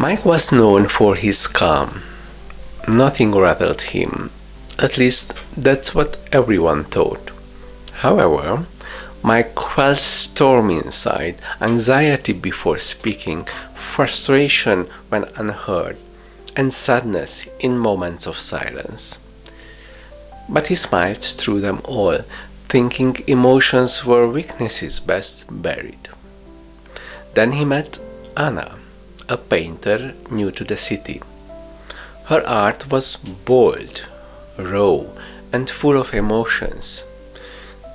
Mike was known for his calm. Nothing rattled him. At least that's what everyone thought. However, Mike felt storm inside, anxiety before speaking, frustration when unheard, and sadness in moments of silence. But he smiled through them all, thinking emotions were weaknesses best buried. Then he met Anna, a painter new to the city. Her art was bold, raw, and full of emotions.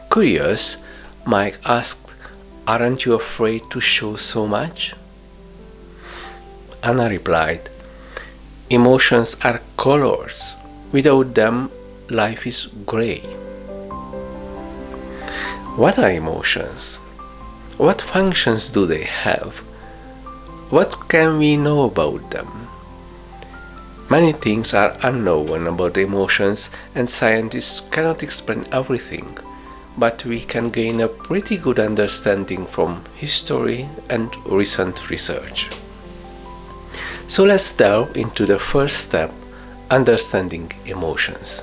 Curious, Mike asked, "Aren't you afraid to show so much?" Anna replied, "Emotions are colors. Without them, life is gray." What are emotions? What functions do they have? What can we know about them? Many things are unknown about emotions, and scientists cannot explain everything, but we can gain a pretty good understanding from history and recent research. So let's delve into the first step, understanding emotions.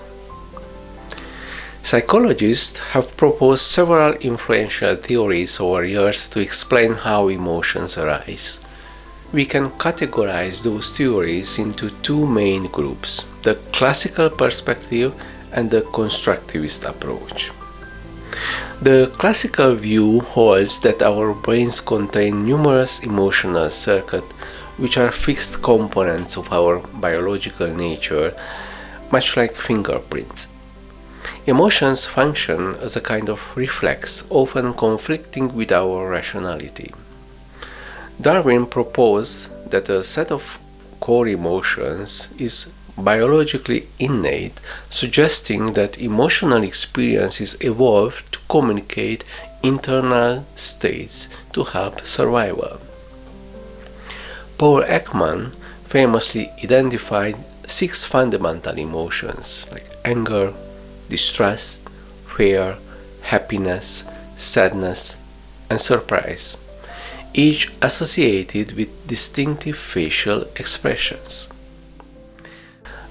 Psychologists have proposed several influential theories over years to explain how emotions arise. We can categorize those theories into two main groups: the classical perspective and the constructivist approach. The classical view holds that our brains contain numerous emotional circuits which are fixed components of our biological nature, much like fingerprints. Emotions function as a kind of reflex, often conflicting with our rationality. Darwin proposed that a set of core emotions is biologically innate, suggesting that emotional experiences evolved to communicate internal states to help survival. Paul Ekman famously identified 6 fundamental emotions like anger, distrust, fear, happiness, sadness, and surprise, each associated with distinctive facial expressions.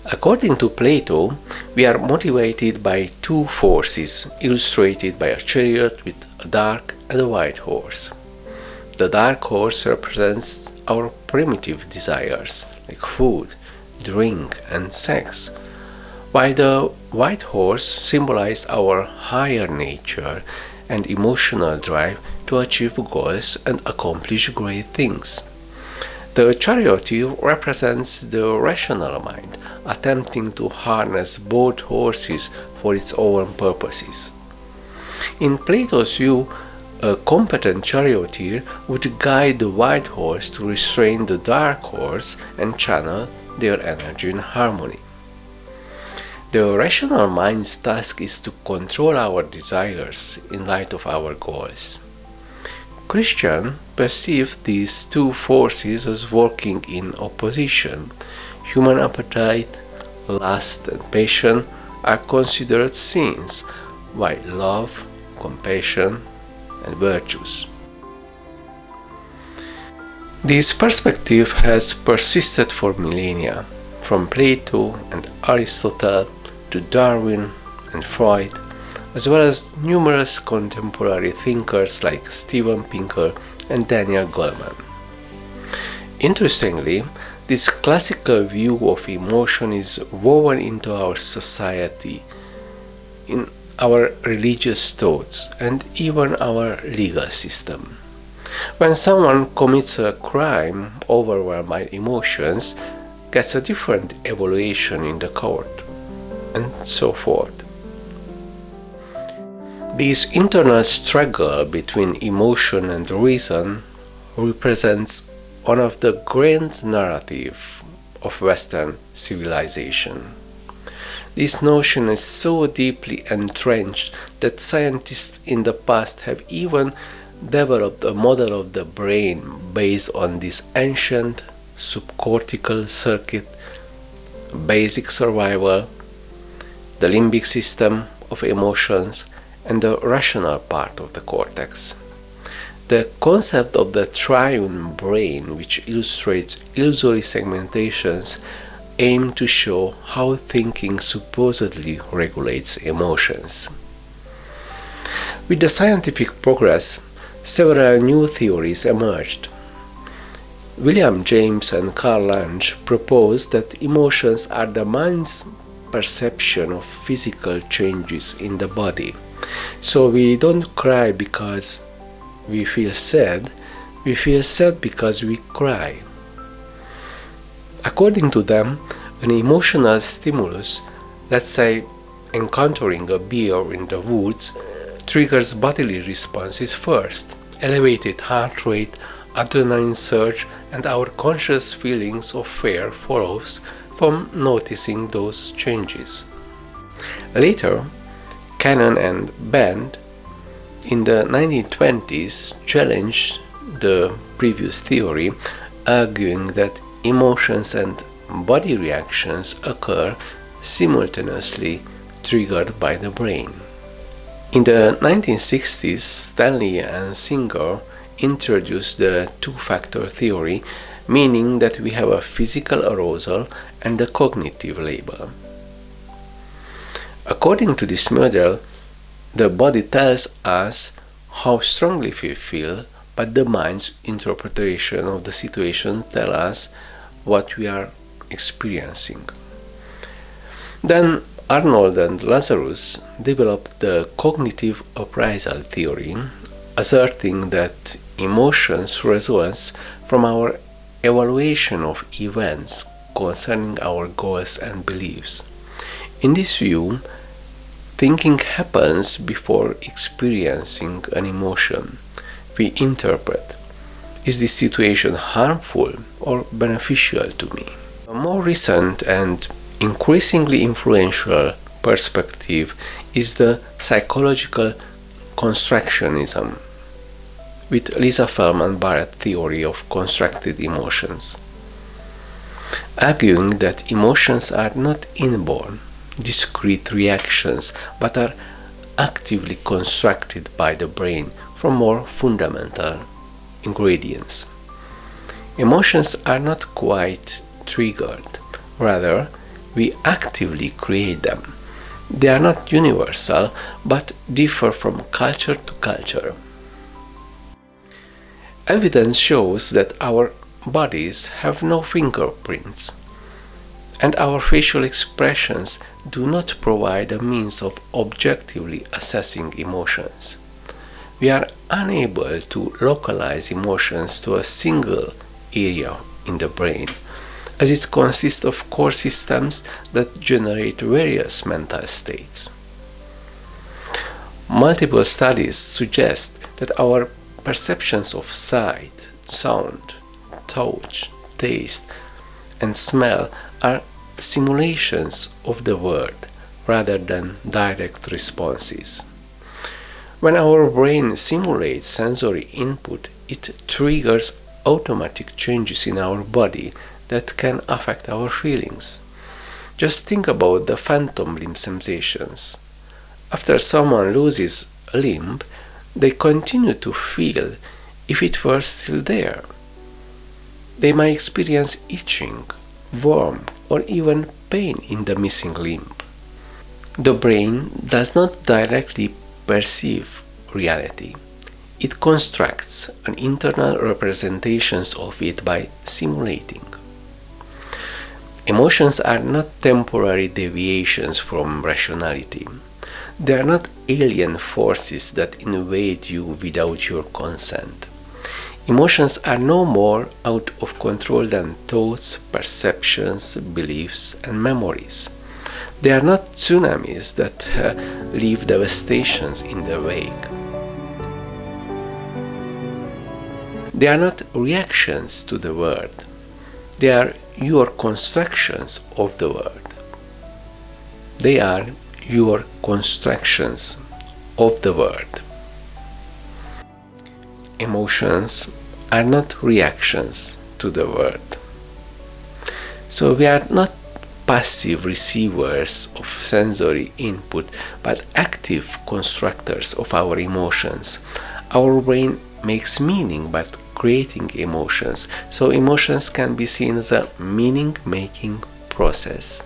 According to Plato, we are motivated by 2 forces, illustrated by a chariot with a dark and a white horse. The dark horse represents our primitive desires, like food, drink, and sex, while the white horse symbolizes our higher nature and emotional drive to achieve goals and accomplish great things. The charioteer represents the rational mind, attempting to harness both horses for its own purposes. In Plato's view, a competent charioteer would guide the white horse to restrain the dark horse and channel their energy in harmony. The rational mind's task is to control our desires in light of our goals. Christians perceive these 2 forces as working in opposition. Human appetite, lust, and passion are considered sins, while love, compassion, and virtues. This perspective has persisted for millennia, from Plato and Aristotle to Darwin and Freud, as well as numerous contemporary thinkers like Steven Pinker and Daniel Goleman. Interestingly, this classical view of emotion is woven into our society, in our religious thoughts, and even our legal system. When someone commits a crime overwhelmed by emotions, gets a different evaluation in the court, and so forth. This internal struggle between emotion and reason represents one of the grand narratives of Western civilization. This notion is so deeply entrenched that scientists in the past have even developed a model of the brain based on this ancient subcortical circuit, basic survival, the limbic system of emotions, and the rational part of the cortex. The concept of the triune brain, which illustrates illusory segmentations, aim to show how thinking supposedly regulates emotions. With the scientific progress, several new theories emerged. William James and Carl Lange proposed that emotions are the mind's perception of physical changes in the body. So we don't cry because we feel sad because we cry. According to them, an emotional stimulus, let's say encountering a bear in the woods, triggers bodily responses first, elevated heart rate, adrenaline surge, and our conscious feelings of fear follows from noticing those changes. Later, Cannon and Band in the 1920s challenged the previous theory, arguing that emotions and body reactions occur simultaneously, triggered by the brain. In the 1960s, Stanley and Singer introduced the two-factor theory, meaning that we have a physical arousal and a cognitive label. According to this model, the body tells us how strongly we feel, but the mind's interpretation of the situation tells us what we are experiencing. Then Arnold and Lazarus developed the cognitive appraisal theory, asserting that emotions result from our evaluation of events concerning our goals and beliefs. In this view, thinking happens before experiencing an emotion. We interpret, is this situation harmful or beneficial to me? A more recent and increasingly influential perspective is the psychological constructionism, with Lisa Feldman Barrett theory of constructed emotions, arguing that emotions are not inborn, discrete reactions, but are actively constructed by the brain from more fundamental ingredients. Emotions are not quite triggered, rather, we actively create them. They are not universal, but differ from culture to culture. Evidence shows that our bodies have no fingerprints, and our facial expressions do not provide a means of objectively assessing emotions. We are unable to localize emotions to a single area in the brain, as it consists of core systems that generate various mental states. Multiple studies suggest that our perceptions of sight, sound, touch, taste, and smell are simulations of the world rather than direct responses. When our brain simulates sensory input, it triggers automatic changes in our body that can affect our feelings. Just think about the phantom limb sensations. After someone loses a limb, they continue to feel if it were still there. They might experience itching, warmth, or even pain in the missing limb. The brain does not directly perceive reality. It constructs an internal representations of it by simulating. Emotions are not temporary deviations from rationality. They are not alien forces that invade you without your consent. Emotions are no more out of control than thoughts, perceptions, beliefs, and memories. They are not tsunamis that leave devastations in their wake. They are not reactions to the world. They are your constructions of the world. They are your constructions of the world. Emotions are not reactions to the world. So we are not passive receivers of sensory input, but active constructors of our emotions. Our brain makes meaning by creating emotions, so emotions can be seen as a meaning-making process.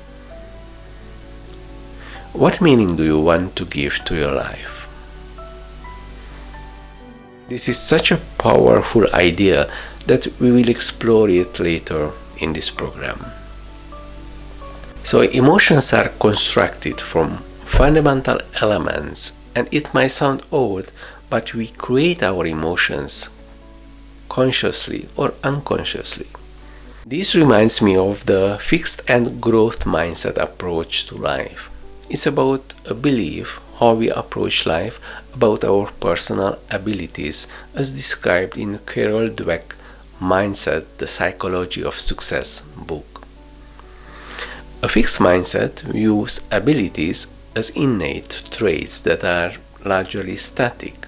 What meaning do you want to give to your life? This is such a powerful idea that we will explore it later in this program. So emotions are constructed from fundamental elements, and it might sound odd, but we create our emotions consciously or unconsciously. This reminds me of the fixed and growth mindset approach to life. It's about a belief how we approach life, about our personal abilities, as described in Carol Dweck's Mindset, the Psychology of Success book. A fixed mindset views abilities as innate traits that are largely static.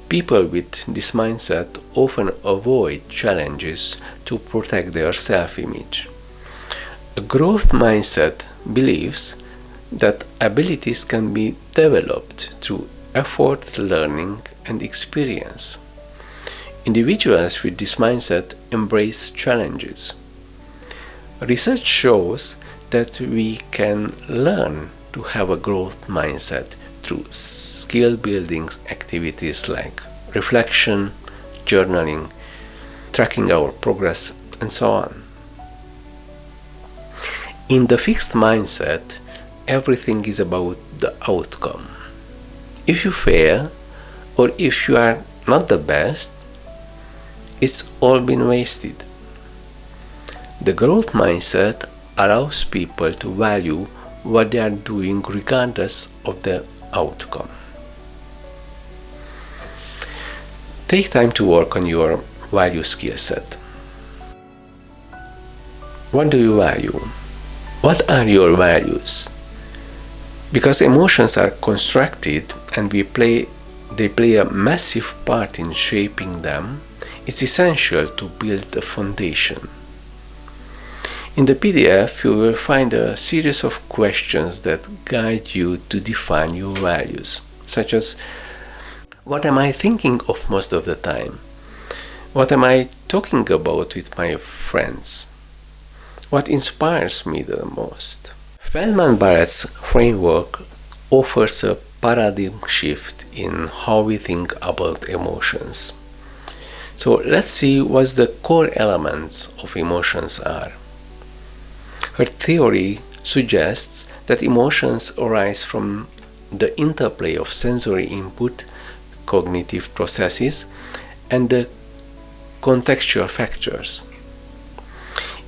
People with this mindset often avoid challenges to protect their self-image. A growth mindset believes that abilities can be developed through effort, learning, and experience. Individuals with this mindset embrace challenges. Research shows that we can learn to have a growth mindset through skill-building activities like reflection, journaling, tracking our progress, and so on. In the fixed mindset, everything is about the outcome. If you fail, or if you are not the best, it's all been wasted. The growth mindset allows people to value what they are doing regardless of the outcome. Take time to work on your value skill set. What do you value? What are your values? Because emotions are constructed and they play a massive part in shaping them, it's essential to build a foundation. In the PDF, you will find a series of questions that guide you to define your values, such as: what am I thinking of most of the time? What am I talking about with my friends? What inspires me the most? Feldman Barrett's framework offers a paradigm shift in how we think about emotions. So let's see what the core elements of emotions are. Her theory suggests that emotions arise from the interplay of sensory input, cognitive processes, and the contextual factors.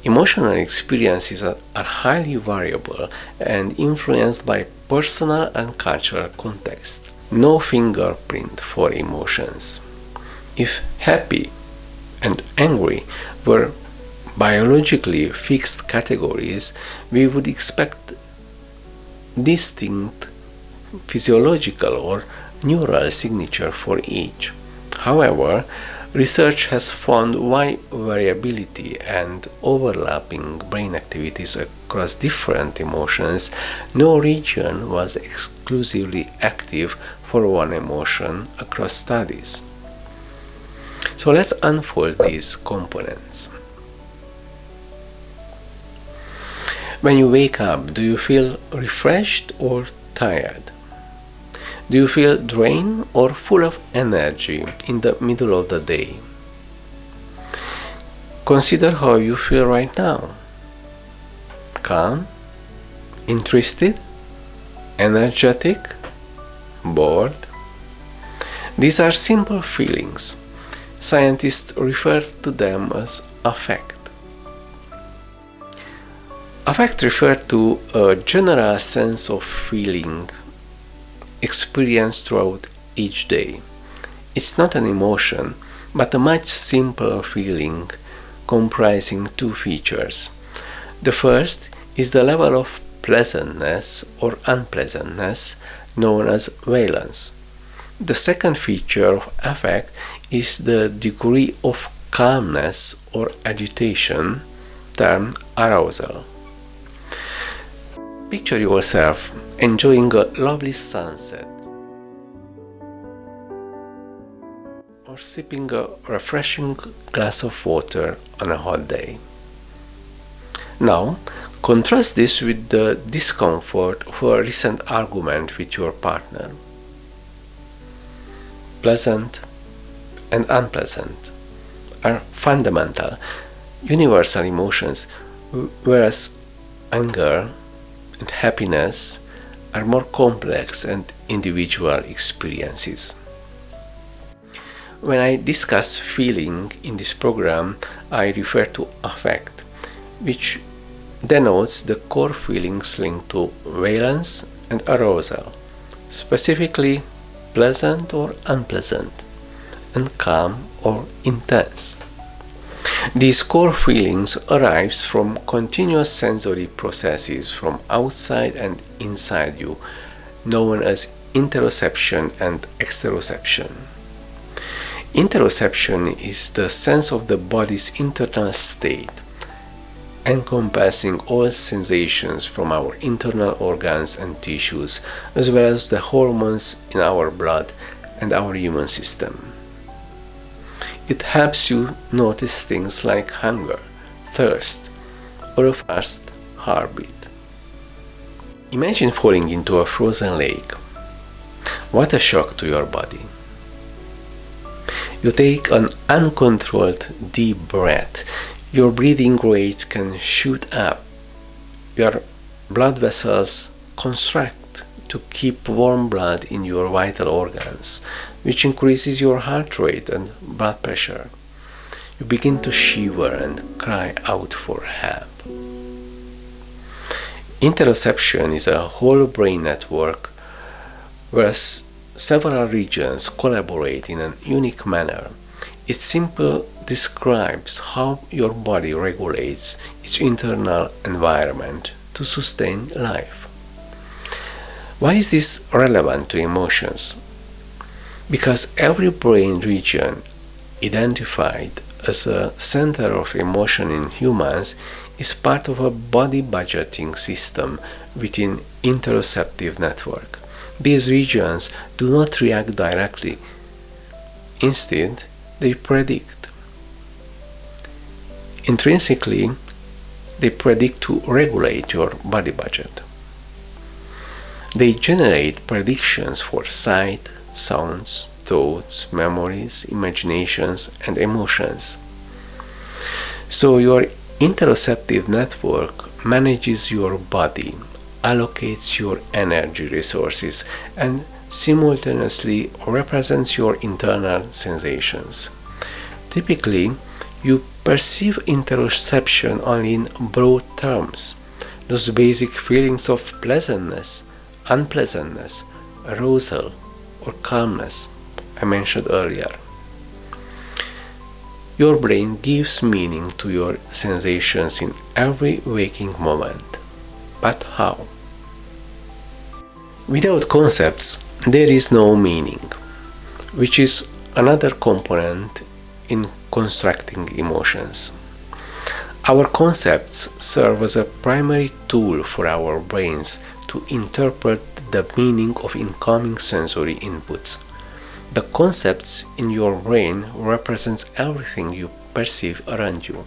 Emotional experiences are highly variable and influenced by personal and cultural context. No fingerprint for emotions. If happy and angry were biologically fixed categories, we would expect distinct physiological or neural signature for each. However, research has found wide variability and overlapping brain activities across different emotions. No region was exclusively active for one emotion across studies. So let's unfold these components. When you wake up, do you feel refreshed or tired? Do you feel drained or full of energy in the middle of the day? Consider how you feel right now. Calm? Interested? Energetic? Bored? These are simple feelings. Scientists refer to them as affect. Affect refers to a general sense of feeling experienced throughout each day. It's not an emotion, but a much simpler feeling comprising two features. The first is the level of pleasantness or unpleasantness known as valence. The second feature of affect is the degree of calmness or agitation, termed arousal. Picture yourself enjoying a lovely sunset. or sipping a refreshing glass of water on a hot day. Now, contrast this with the discomfort of a recent argument with your partner. Pleasant and unpleasant are fundamental, universal emotions, whereas anger and happiness are more complex and individual experiences. When I discuss feeling in this program, I refer to affect, which denotes the core feelings linked to valence and arousal, specifically pleasant or unpleasant, and calm or intense. These core feelings arise from continuous sensory processes from outside and inside you, known as interoception and exteroception. Interoception is the sense of the body's internal state, encompassing all sensations from our internal organs and tissues, as well as the hormones in our blood and our immune system. It helps you notice things like hunger, thirst, or a fast heartbeat. Imagine falling into a frozen lake. What a shock to your body. You take an uncontrolled deep breath. Your breathing rate can shoot up. Your blood vessels contract to keep warm blood in your vital organs, which increases your heart rate and blood pressure. You begin to shiver and cry out for help. Interoception is a whole brain network where several regions collaborate in a unique manner. It simply describes how your body regulates its internal environment to sustain life. Why is this relevant to emotions? Because every brain region identified as a center of emotion in humans is part of a body budgeting system within interoceptive network. These regions do not react directly. Instead, they predict. Intrinsically, they predict to regulate your body budget. They generate predictions for sight, sounds, thoughts, memories, imaginations, and emotions. So your interoceptive network manages your body, allocates your energy resources, and simultaneously represents your internal sensations. Typically, you perceive interoception only in broad terms, those basic feelings of pleasantness, unpleasantness, arousal, or calmness I mentioned earlier. Your brain gives meaning to your sensations in every waking moment. But how? Without concepts, there is no meaning, which is another component in constructing emotions. Our concepts serve as a primary tool for our brains to interpret the meaning of incoming sensory inputs. The concepts in your brain represents everything you perceive around you.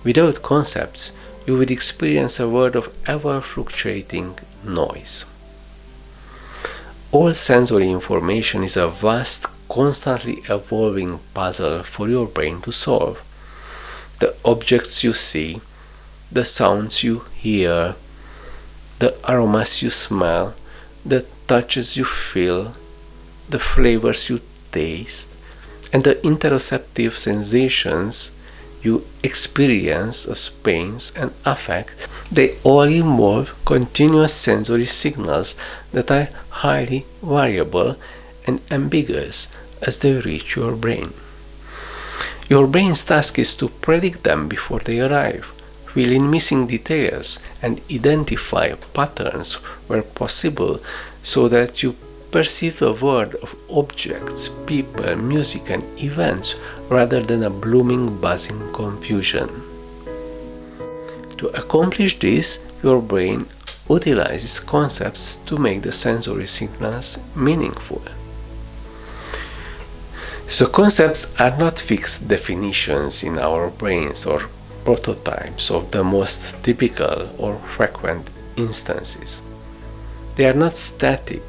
Without concepts, you would experience a world of ever-fluctuating noise. All sensory information is a vast, constantly evolving puzzle for your brain to solve. The objects you see, the sounds you hear, the aromas you smell, the touches you feel, the flavors you taste, and the interoceptive sensations you experience as pains and affect, they all involve continuous sensory signals that are highly variable and ambiguous as they reach your brain. Your brain's task is to predict them before they arrive, fill in missing details, and identify patterns where possible so that you perceive the world of objects, people, music, and events rather than a blooming, buzzing confusion. To accomplish this, your brain utilizes concepts to make the sensory signals meaningful. So concepts are not fixed definitions in our brains or prototypes of the most typical or frequent instances. They are not static.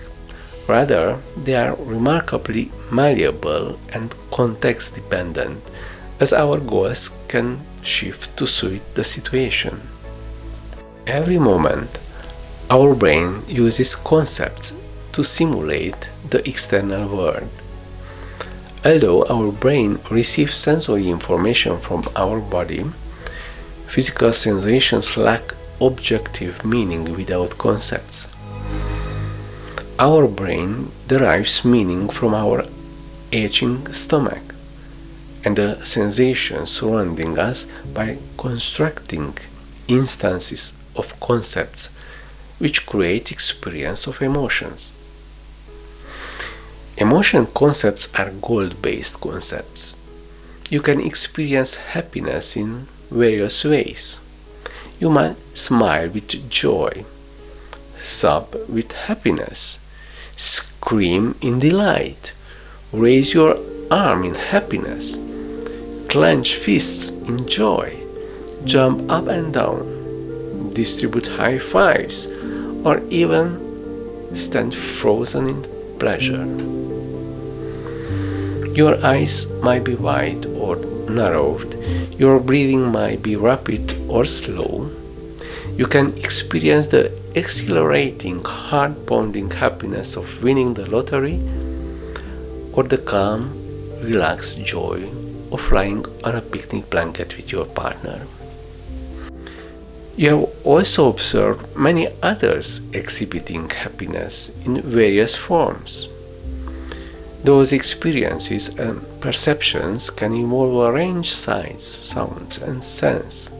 Rather, they are remarkably malleable and context-dependent, as our goals can shift to suit the situation. Every moment, our brain uses concepts to simulate the external world. Although our brain receives sensory information from our body, physical sensations lack objective meaning without concepts. Our brain derives meaning from our aching stomach and the sensations surrounding us by constructing instances of concepts which create experience of emotions. Emotion concepts are goal-based concepts. You can experience happiness in various ways. You might smile with joy, sob with happiness, scream in delight, raise your arm in happiness, clench fists in joy, jump up and down, distribute high fives, or even stand frozen in pleasure. Your eyes might be wide or narrowed, your breathing might be rapid or slow. You can experience the exhilarating, heart-pounding happiness of winning the lottery, or the calm, relaxed joy of lying on a picnic blanket with your partner. You have also observed many others exhibiting happiness in various forms. Those experiences and perceptions can involve a range of sights, sounds, and sense.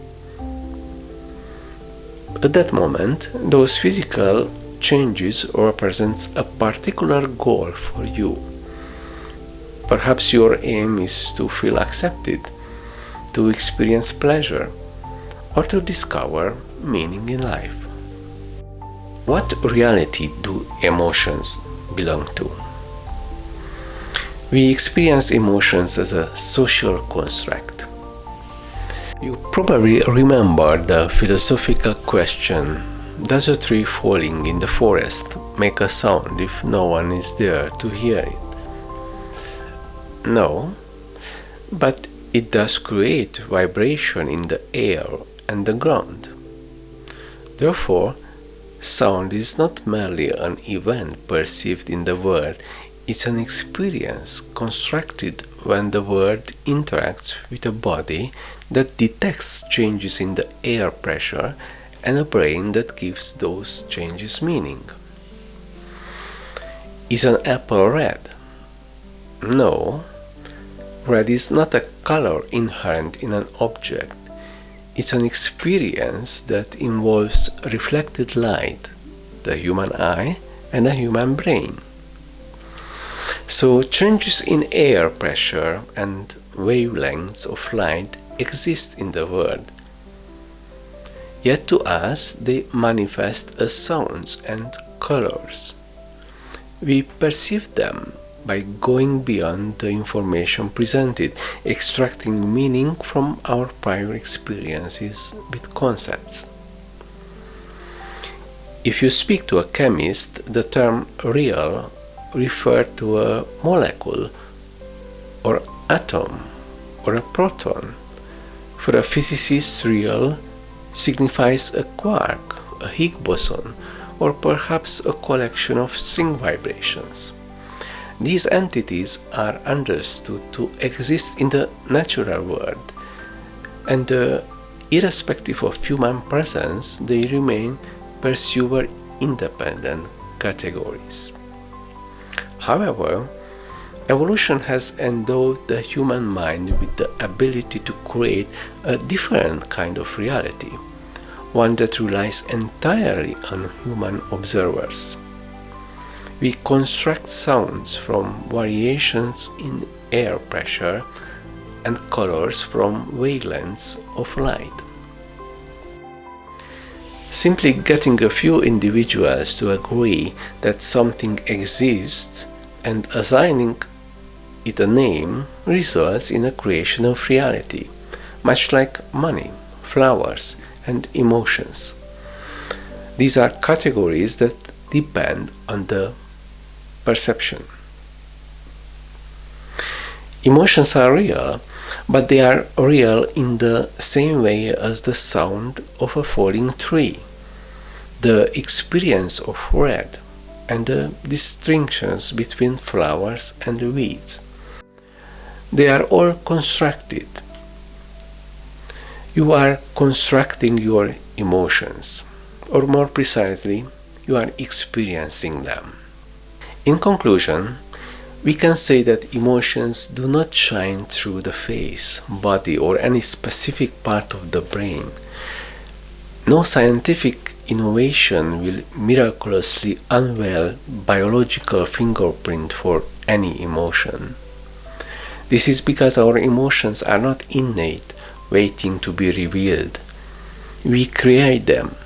At that moment, those physical changes represent a particular goal for you. Perhaps your aim is to feel accepted, to experience pleasure, or to discover meaning in life. What reality do emotions belong to? We experience emotions as a social construct. You probably remember the philosophical question, does a tree falling in the forest make a sound if no one is there to hear it? No, but it does create vibration in the air and the ground. Therefore, sound is not merely an event perceived in the world, it's an experience constructed when the world interacts with a body that detects changes in the air pressure and a brain that gives those changes meaning. Is an apple red? No. Red is not a color inherent in an object. It's an experience that involves reflected light, the human eye, and a human brain. So changes in air pressure and wavelengths of light exist in the world. Yet to us they manifest as sounds and colors. We perceive them by going beyond the information presented, extracting meaning from our prior experiences with concepts. If you speak to a chemist, the term real refers to a molecule or atom or a proton. For a physicist, real signifies a quark, a Higgs boson, or perhaps a collection of string vibrations. These entities are understood to exist in the natural world, and irrespective of human presence, they remain perceiver-independent categories. However, evolution has endowed the human mind with the ability to create a different kind of reality, one that relies entirely on human observers. We construct sounds from variations in air pressure and colors from wavelengths of light. Simply getting a few individuals to agree that something exists and assigning it a name results in a creation of reality, much like money, flowers, and emotions. These are categories that depend on the perception. Emotions are real, but they are real in the same way as the sound of a falling tree, the experience of red, and the distinctions between flowers and weeds. They are all constructed. You are constructing your emotions, or more precisely, you are experiencing them. In conclusion, we can say that emotions do not shine through the face, body, or any specific part of the brain. No scientific innovation will miraculously unveil biological fingerprint for any emotion. This is because our emotions are not innate, waiting to be revealed. We create them.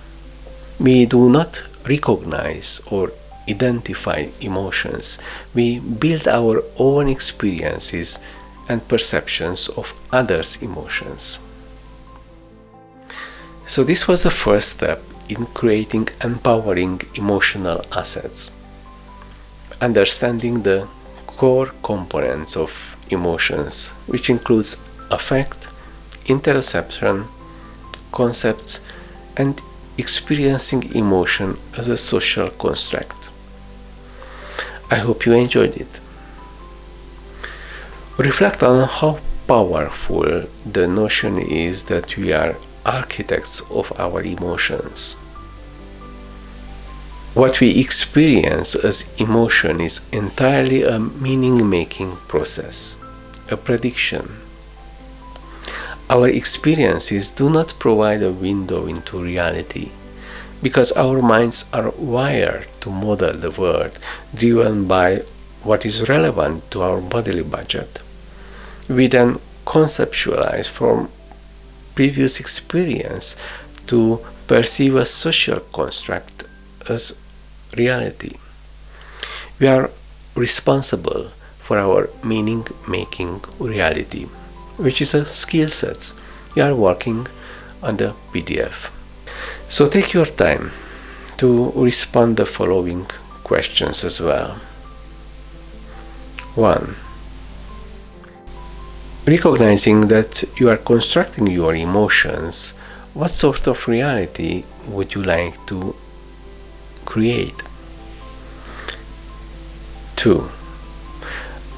We do not recognize or identify emotions. We build our own experiences and perceptions of others' emotions. So this was the first step in creating empowering emotional assets. Understanding the core components of emotions, which includes affect, interoception, concepts, and experiencing emotion as a social construct. I hope you enjoyed it. Reflect on how powerful the notion is that we are architects of our emotions. What we experience as emotion is entirely a meaning-making process, a prediction. Our experiences do not provide a window into reality, because our minds are wired to model the world, driven by what is relevant to our bodily budget. We then conceptualize from previous experience to perceive a social construct as reality. We are responsible for our meaning-making reality, which is a skill set you are working on the PDF. So take your time to respond the following questions as well. 1. Recognizing that you are constructing your emotions, what sort of reality would you like to create? 2.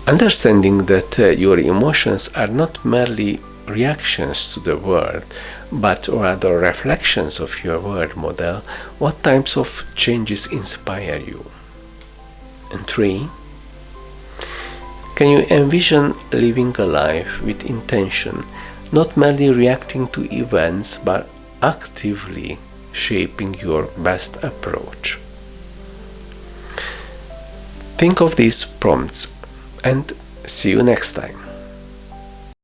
Understanding that your emotions are not merely reactions to the world, but rather reflections of your world model, what types of changes inspire you? And 3. Can you envision living a life with intention, not merely reacting to events, but actively shaping your best approach? Think of these prompts and see you next time.